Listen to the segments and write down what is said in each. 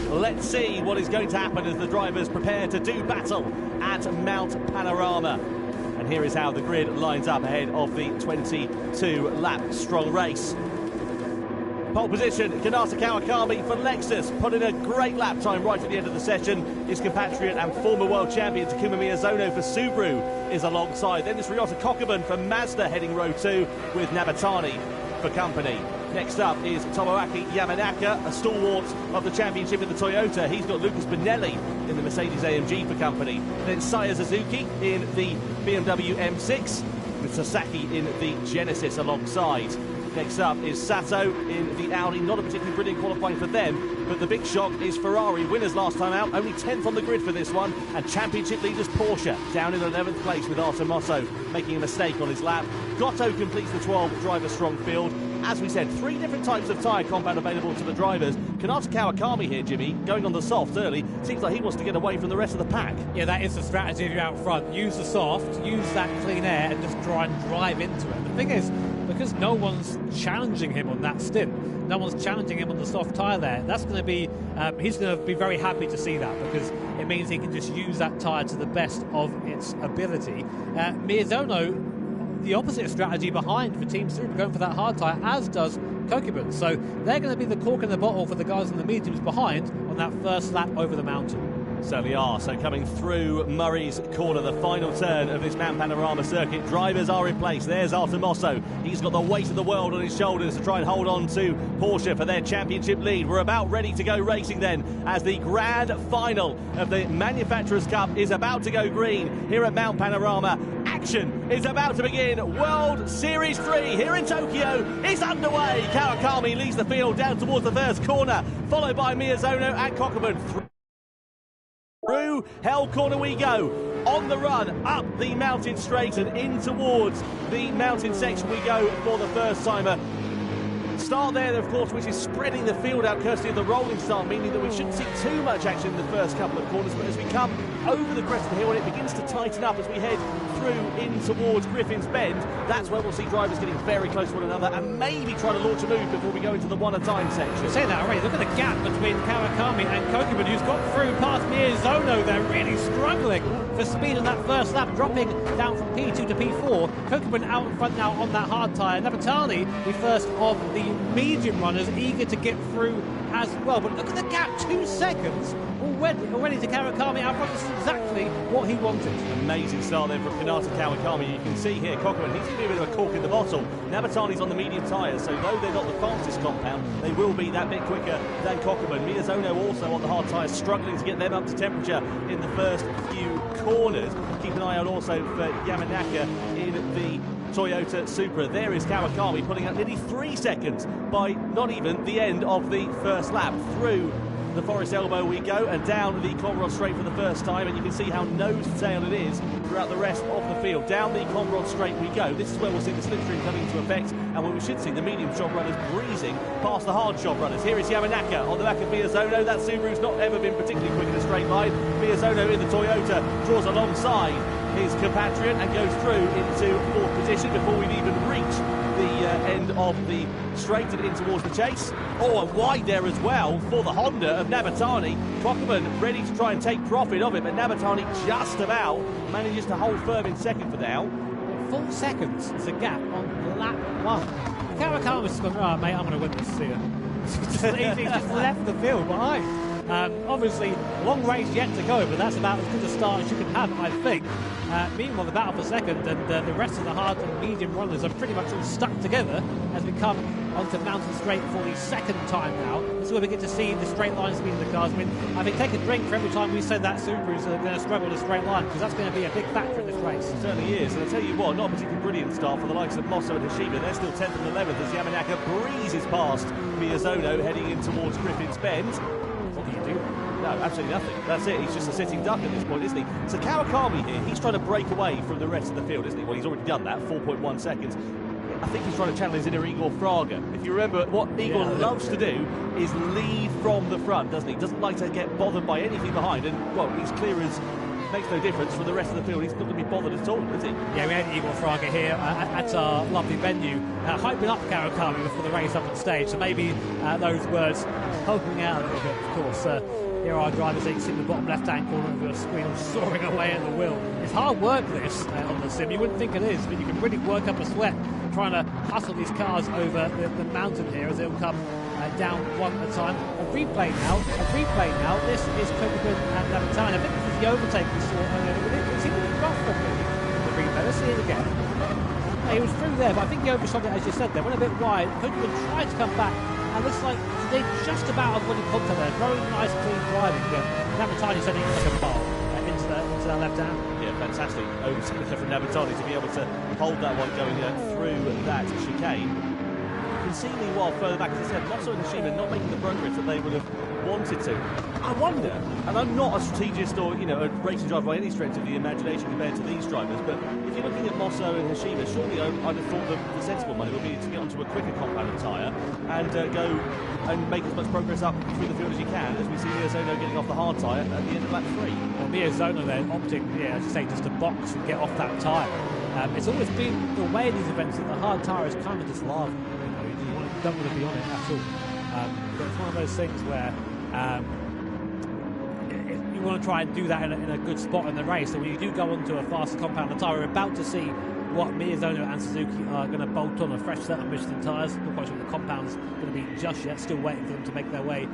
Let's see what is going to happen as the drivers prepare to do battle at Mount Panorama. And here is how the grid lines up ahead of the 22-lap strong race. Pole position, Ganasa Kawakami for Lexus, put in a great lap time right at the end of the session. His compatriot and former world champion Takuma Miyazono for Subaru is alongside. Then it's Ryota Kokubun for Mazda heading row 2 with Nabatani for company. Next up is Tomoaki Yamanaka, a stalwart of the championship in the Toyota. He's got Lucas Bonelli in the Mercedes-AMG for company. Then Saya Suzuki in the BMW M6, with Sasaki in the Genesis alongside. Next up is Sato in the Audi. Not a particularly brilliant qualifying for them, but the big shock is Ferrari. Winners last time out, only 10th on the grid for this one. And championship leaders Porsche down in 11th place with Arthur Mosso making a mistake on his lap. Gotto completes the 12 driver strong field. As we said, 3 different types of tyre compound available to the drivers. Kanata Kawakami here, Jimmy, going on the soft early. Seems like he wants to get away from the rest of the pack. Yeah, that is the strategy if you're out front. Use the soft, use that clean air, and just try and drive into it. The thing is, because no one's challenging him on that stint, no one's challenging him on the soft tyre there, that's going to be, he's going to be very happy to see that, because it means he can just use that tyre to the best of its ability. Miyazono, the opposite strategy behind for Team Super, going for that hard tyre, as does Kokubun. So they're going to be the cork in the bottle for the guys in the mediums behind on that first lap over the mountain. Certainly are. So coming through Murray's corner, the final turn of this Mount Panorama circuit, drivers are in place. There's Arthur Mosso. He's got the weight of the world on his shoulders to try and hold on to Porsche for their championship lead. We're about ready to go racing then, as the grand final of the Manufacturers' Cup is about to go green here at Mount Panorama. Action is about to begin. World Series 3 here in Tokyo is underway. Kawakami leads the field down towards the first corner, followed by Miyazono and Kokubun. Through Hell Corner we go, on the run, up the mountain straight and in towards the mountain section we go for the first timer. Start there, of course, which is spreading the field out courtesy of the rolling start, meaning that we shouldn't see too much action in the first couple of corners, but as we come over the crest of the hill and it begins to tighten up as we head through in towards Griffin's Bend, that's where we'll see drivers getting very close to one another and maybe trying to launch a move before we go into the one-at-a-time section. You're saying that already. Look at the gap between Kawakami and Kokubun, who's got through past Miyazono. They're really struggling for speed on that first lap, dropping down from P2 to P4. Kokubun out in front now on that hard tyre. Navatani, the first of the medium runners, eager to get through as well. But look at the gap, 2 seconds already to Kawakami out front. This is exactly what he wanted. Amazing start there from Kanata Kawakami. You can see here Kokubun, he's going to be a bit of a cork in the bottle. Navatani's on the medium tyres, so though they're not the fastest compound, they will be that bit quicker than Kokubun. Miyazono also on the hard tyres, struggling to get them up to temperature in the first few corners. Keep an eye out also for Yamanaka in the Toyota Supra. There is Kawakami pulling out nearly 3 seconds by not even the end of the first lap. Through the Forest Elbow we go and down the Conrod Straight for the first time, and you can see how nose to tail it is throughout the rest of the field. Down the Conrod Straight we go. This is where we'll see the slipstream coming into effect and where we should see the medium shot runners breezing past the hard shot runners. Here is Yamanaka on the back of Miyazono. That Subaru's not ever been particularly quick in a straight line. Miyazono in the Toyota draws alongside his compatriot and goes through into 4th position before we've even reached the end of the straight and in towards the chase. Oh, and wide there as well for the Honda of Navatani. Kokubun ready to try and take profit of it, but Navatani just about manages to hold firm in second for now. 4 seconds is a gap on lap 1. Kawakami's just gone, right, mate, I'm going to win this here. He's just left the field behind. Obviously, long race yet to go, but that's about as good a start as you can have, I think. Meanwhile, the battle for second and the rest of the hard and medium runners are pretty much all stuck together as we come onto Mountain Straight for the second time now. This is where we get to see the straight line speed of the cars. I mean, I think take a drink for every time we say that Subarus are going to struggle to straight line, because that's going to be a big factor in this race. It certainly is, and I'll tell you what, not a particularly brilliant start for the likes of Mosso and Hashiba. They're still 10th and 11th as Yamanaka breezes past Miyazono heading in towards Griffin's Bend. What do you do? No, absolutely nothing. That's it. He's just a sitting duck at this point, isn't he? So Kawakami here, he's trying to break away from the rest of the field, isn't he? Well, he's already done that, 4.1 seconds. I think he's trying to channel his inner Igor Fraga. If you remember, what Igor loves to do is lead from the front, doesn't he? Doesn't like to get bothered by anything behind. And, well, he's clear as makes no difference for the rest of the field. He's not going to be bothered at all, is he? Yeah, we had Igor Fraga here at our lovely venue, hyping up Kawakami before the race up on stage. So maybe those words helping out a little bit, of course. Here are our drivers, you can see in the bottom left-hand corner of your screen, soaring away at the wheel. It's hard work, this, on the sim. You wouldn't think it is, but you can really work up a sweat trying to hustle these cars over the mountain here as they'll come down one at a time. A replay now. This is Kokubun and Navatani. I think this is the overtake we saw earlier. It seemed a bit rough for me, the replay. Let's see it again. He was through there, but I think he overshot it, as you said there. Went a bit wide. Kokubun tried to come back, and looks like they just about avoided contact there. Very nice, clean driving. Navatani sending it like a ball into that left hand. Yeah, fantastic overtake from Navatani to be able to hold that one going through that chicane. can see meanwhile further back, as I said, Mosso and Hashima not making the progress that they would have wanted to. I wonder, and I'm not a strategist or, a racing driver by any stretch of the imagination compared to these drivers, but if you're looking at Mosso and Hashima, surely I'd have thought the sensible money would be to get onto a quicker compounded tyre and go and make as much progress up through the field as you can, as we see Miyazono getting off the hard tyre at the end of lap 3. Well, Miyazono then opting, as you say, just to box and get off that tyre. It's always been the way in these events that the hard tyre is kind of just lava. You don't want to be on it at all. But it's one of those things where you want to try and do that in a good spot in the race. So when you do go onto a faster compounded tyre, we're about to see what Miyazono and Suzuki are going to bolt on a fresh set of Michelin tyres. Not quite sure what the compound's going to be just yet. Still waiting for them to make their way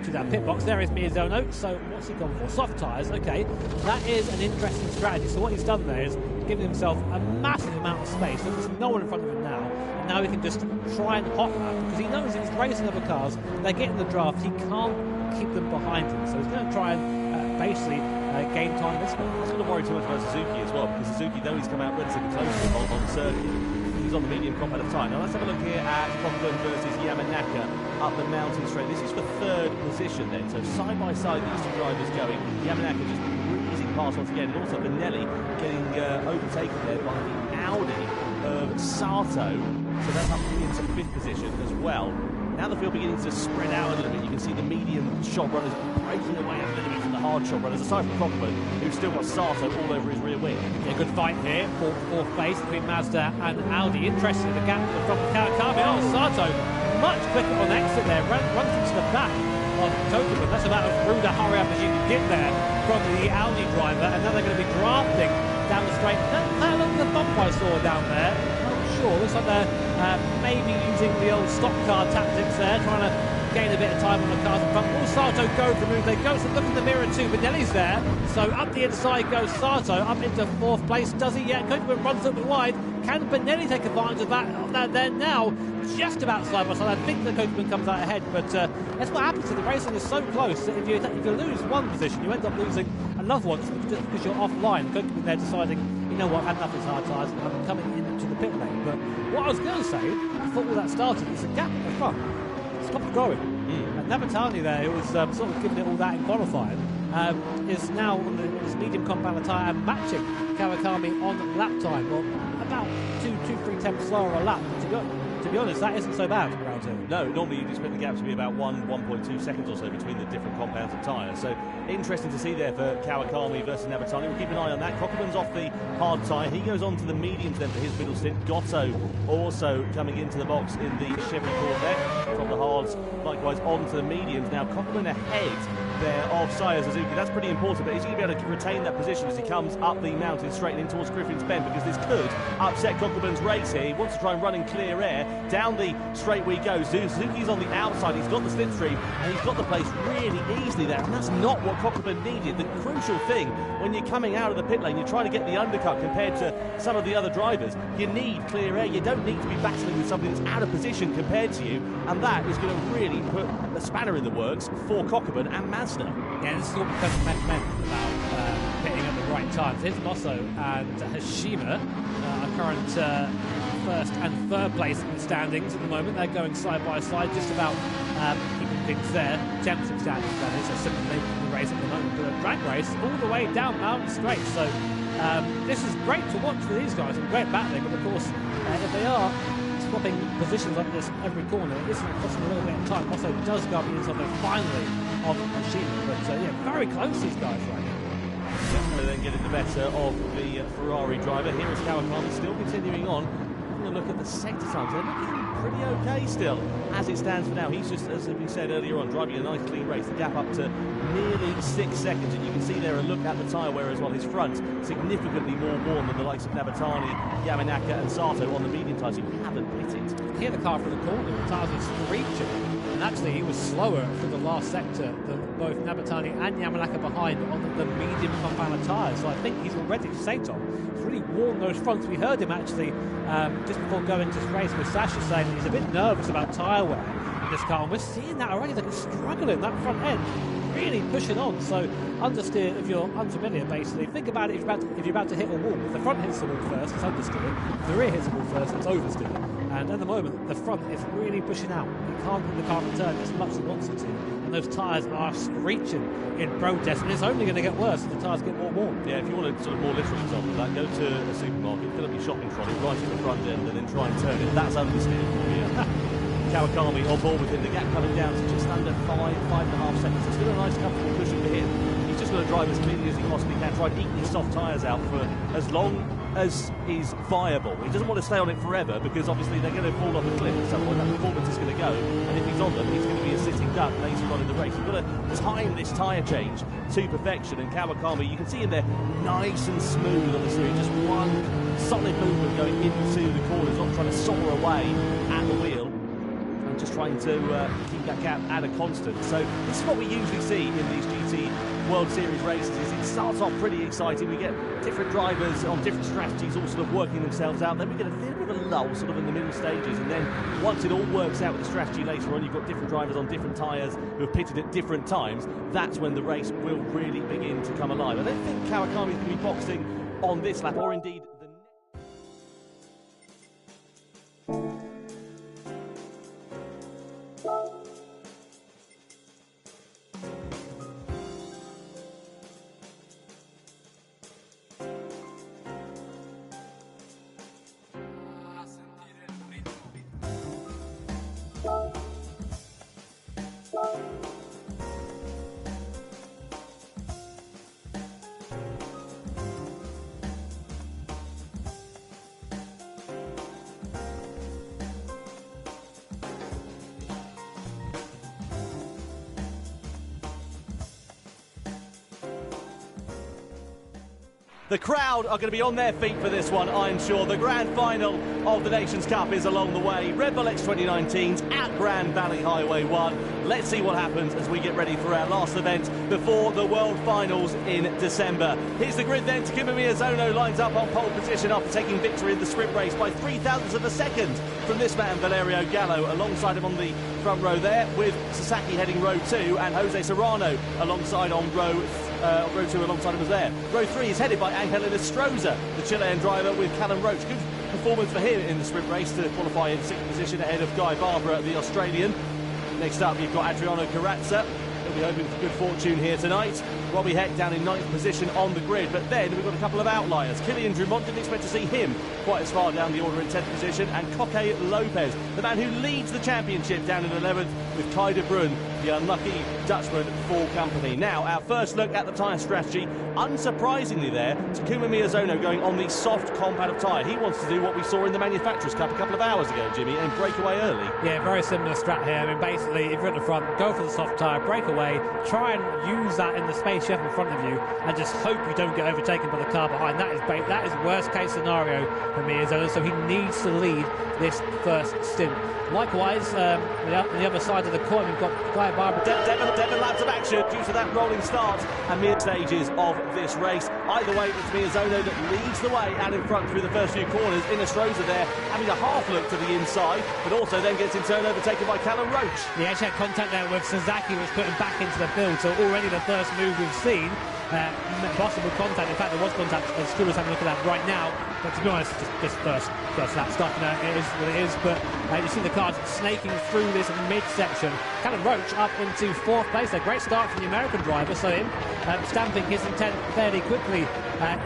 to that pit box. There is Miyazono. So what's he gone for? Soft tyres. Okay, that is an interesting strategy. So what he's done there is giving himself a massive amount of space. So there's no one in front of him now. And now he can just try and hot lap, because he knows if he's racing other cars, they get in the draft, he can't keep them behind him. So he's going to try and basically gain time this one. I'm going to worry too much about Suzuki as well, because Suzuki, though he's come out relatively close to him on circuit, he's on the medium comp at a time. Now let's have a look here at Cockburn versus Yamanaka up the mountain straight. This is for third position then, so side by side these two drivers going. Yamanaka just breezing past once again, and also Benelli getting overtaken there by the Audi of Sato, so that's up into fifth position as well. Now the field beginning to spread out a little bit. You can see the medium shot runners breaking away a little bit from the hard shot runners, aside from Cockburn, who's still got Sato all over his rear wing. Yeah, good fight here for fourth place between Mazda and Audi. Interesting, the gap from Kawakami. Oh, Sato much quicker on exit there, runs into the back of Kokuman. That's about as rude a hurry up as you can get there from the Audi driver, and now they're going to be drafting down the straight. Look at the bump I saw down there. Looks like they're maybe using the old stock car tactics there, trying to gain a bit of time on the cars in front. Will Sato go for the move? They go, so look in the mirror too, but Benelli's there. So up the inside goes Sato, up into fourth place. Does he yet? Kokuman runs a little bit wide. Can Benelli take advantage of that? They're now just about side by side. I think that Kokuman comes out ahead, but that's what happens to the racing is so close that if you lose one position, you end up losing another one just because you're offline. Kokuman there deciding, you know what, I've had enough of these hard tyres, I'm coming into the pit lane. But what I was going to say, before all that started, is the gap at the front stopped growing. And Navatani there, who was sort of giving it all that in qualifying, is now on his medium compound tyre and matching Kawakami on lap time. Well, about 2-3 tenths slower a lap. To be honest, that isn't so bad around here. No, normally you'd expect the gap to be about 1.2 seconds or so between the different compounds of tyres. So interesting to see there for Kawakami versus Navatani. We'll keep an eye on that. Cockburn's off the hard tyre. He goes on to the mediums then for his middle stint. Gotto also coming into the box in the Chevy Corvette from the hards, likewise on to the mediums. Now Cockburn ahead there of Saya Suzuki. That's pretty important, but is he going to be able to retain that position as he comes up the mountain straight in towards Griffin's Bend, because this could upset Cockburn's race here. He wants to try and run in clear air. Down the straight we go. Suzuki's on the outside. He's got the slipstream and he's got the place really easily there, and that's not what Cockburn needed. The crucial thing when you're coming out of the pit lane, you're trying to get the undercut compared to some of the other drivers. You need clear air. You don't need to be battling with somebody that's out of position compared to you, and that is going to really put a spanner in the works for Cockburn and Mazda. Yeah, this is what becomes meant about pitting at the right times. Here's Mosso and Hashima, our current first and third place in the standings at the moment. They're going side by side, just about keeping things there. Championship standings, that is, are simply making the race at the moment. But a drag race all the way down Mountain Straight. So this is great to watch for these guys and great battling. But of course, if they are swapping positions like this every corner, it isn't costing a little bit of time. Mosso does go up the inside though, finally, of Hashima. But yeah, very close, these guys right now. Then getting the better of the Ferrari driver. Here is Kawakami still continuing on. A look at the sector times. They're looking pretty okay still as it stands for now. He's just, as we said earlier on, driving a nice clean race. The gap up to nearly 6 seconds, and you can see there a look at the tyre wear as well. His front significantly more worn than the likes of Navatani, Yamanaka and Sato on the medium tyres who haven't pitted. Here the car from the corner, the tyres were screeching, and actually he was slower through the last sector than both Navatani and Yamanaka behind on the medium compound tyres. So I think he's already, Sato, really worn those fronts. We heard him actually just before going to this race with Sasha saying that he's a bit nervous about tyre wear in this car, and we're seeing that already. They're struggling, that front end really pushing on. So understeer, if you're unfamiliar, basically think about it if you're about to hit a wall. If the front hits the wall first, it's understeer. If the rear hits the wall first, it's oversteer. And at the moment, the front is really pushing out. It can't in the car turn as much as it wants it to. And those tyres are screeching in protest, and it's only going to get worse as the tyres get more warm. Yeah, if you want a sort of more literal example of that, go to a supermarket, fill up your shopping trolley right in the front end, and then try and turn it. That's understeer for you. Kawakami on board with him. The gap coming down to just under 5.5 seconds. It's still a nice comfortable cushion for him. He's just going to drive as cleanly as he possibly can, try and eke these soft tyres out for as long as is viable. He doesn't want to stay on it forever because obviously they're going to fall off a cliff at some point. That performance is going to go, and if he's on them, he's going to be a sitting duck later on in the race. You've got to time this tyre change to perfection, and Kawakami, you can see him there nice and smooth on the series, just one solid movement going into the corners, not trying to soar away at the wheel, and just trying to keep that gap at a constant. So this is what we usually see in these GT World Series races. It starts off pretty exciting. We get different drivers on different strategies all sort of working themselves out. Then we get a little bit of a lull sort of in the middle stages, and then once it all works out with the strategy later on, you've got different drivers on different tyres who have pitted at different times. That's when the race will really begin to come alive. I don't think Kawakami is going to be boxing on this lap, or indeed the The crowd are going to be on their feet for this one, I'm sure. The grand final of the Nations Cup is along the way. Red Bull X 2019's at Grand Valley Highway 1. Let's see what happens as we get ready for our last event before the World Finals in December. Here's the grid then. Takuma Miyazono lines up on pole position after taking victory in the sprint race by 0.03 of a second from this man, Valerio Gallo. Alongside him on the front row there, with Sasaki heading row 2 and Jose Serrano alongside on row 2 alongside him was there. Row 3 is headed by Angel Estrada, the Chilean driver, with Callum Roach. Good performance for him in the sprint race to qualify in 6th position ahead of Guy Barbara, the Australian. Next up, you've got Adriano Carrazza. He'll be hoping for good fortune here tonight. Robbie Heck down in 9th position on the grid, but then we've got a couple of outliers. Kylian Drumont, didn't expect to see him quite as far down the order in 10th position, and Koke Lopez, the man who leads the championship, down in 11th with Kai de Bruyne, the unlucky Dutchman for company. Now, our first look at the tyre strategy. Unsurprisingly there, Takuma Miyazono going on the soft compacted tyre. He wants to do what we saw in the Manufacturers' Cup a couple of hours ago, Jimmy, and break away early. Yeah, very similar strat here. I mean, basically, if you're at the front, go for the soft tyre, break away, try and use that in the space you have in front of you, and just hope you don't get overtaken by the car behind. That is worst case scenario for Miyazono, so he needs to lead this first stint. Likewise, on the other side of the coin, we've got Guy Barbara. Devon laps of action due to that rolling start and mid stages of this race. Either way, it's Miyazono that leads the way out in front through the first few corners. Estrada there having a half look to the inside, but also then gets in turn overtaken by Callum Roach. The edge had contact there with Sasaki, was putting back into the build, so already the first move we've seen. Possible contact. In fact, there was contact, as Stuart's having a look at that right now. But to be honest, just first lap stuff, it is what it is. But you see the cars snaking through this mid-section. Callum Roach up into 4th place. A great start from the American driver, so him stamping his intent fairly quickly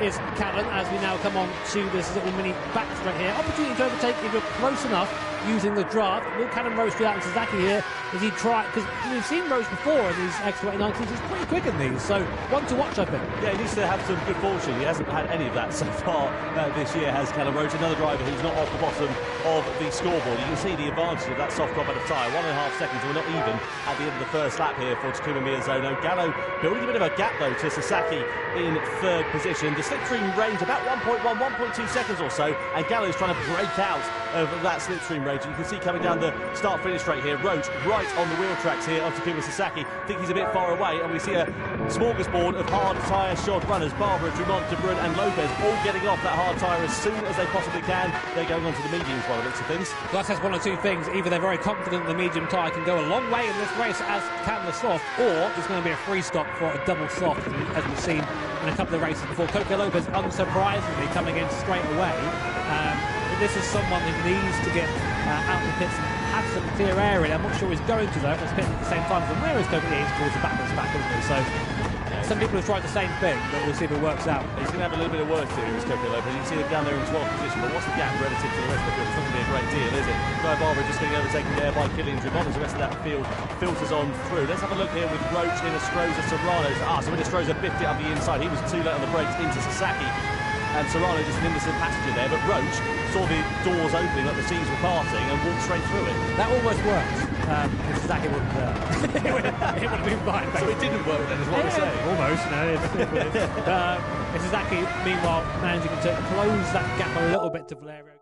is Callum, as we now come on to this little mini back straight here. Opportunity to overtake if you're close enough using the draft. Will Callum Roach do that in Sasaki here? Does he try? Because we've seen Roach before in these X2019s. He's pretty quick in these, so one to watch, I think. Yeah, he needs to have some good fortune. He hasn't had any of that so far this year, has Callum Roach. Another driver who's not off the bottom of the scoreboard. You can see the advantage of that soft compacted tyre. 1.5 seconds. We're not even at the end of the first lap here for Takuma Miyazono. Gallo building a bit of a gap, though, to Sasaki in 3rd position. The slipstream range about 1.1, 1.2 seconds or so, and Gallo's trying to break out of that slipstream range. You can see coming down the start-finish straight here, Roach right on the wheel tracks here of Takuma Sasaki. I think he's a bit far away, and we see a smorgasbord of hard tyre shod runners. Barbara, Drumont, De Bruyne and Lopez all getting off that hard tyre as soon as they possibly can. They're going on to the mediums by the looks of things. That says one or two things. Either they're very confident the medium tyre can go a long way in this race as can the soft, or there's going to be a free stop for a double soft, as we've seen in a couple of races before. Koke Lopez, unsurprisingly, coming in straight away. that this is someone who needs to get out of the pits and have some clear area. I'm not sure he's going to, though, if it's pitting at the same time. From where is Kobe? He's towards the back, isn't he? So some people have tried the same thing, but we'll see if it works out. He's going to have a little bit of work to do, Kobe Lopez. You can see the gun there in 12th position, but what's the gap relative to the rest of the field? It's not going to be a great deal, is it? Guy Barber just getting overtaken there by Killian Dramon as the rest of that field filters on through. Let's have a look here with Roach, Inestrosa, Serrano. So Inestrosa biffed it up the inside. He was too late on the brakes into Sasaki. And Serrano just an innocent passenger there, but Roach saw the doors opening like the seas were parting and walked straight through it. That almost worked. If Sasaki wouldn't it would have been fine. So it didn't work then, is what we're saying. Almost, Sasaki, meanwhile, managing to close that gap a little bit to Valerio.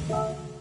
Bye.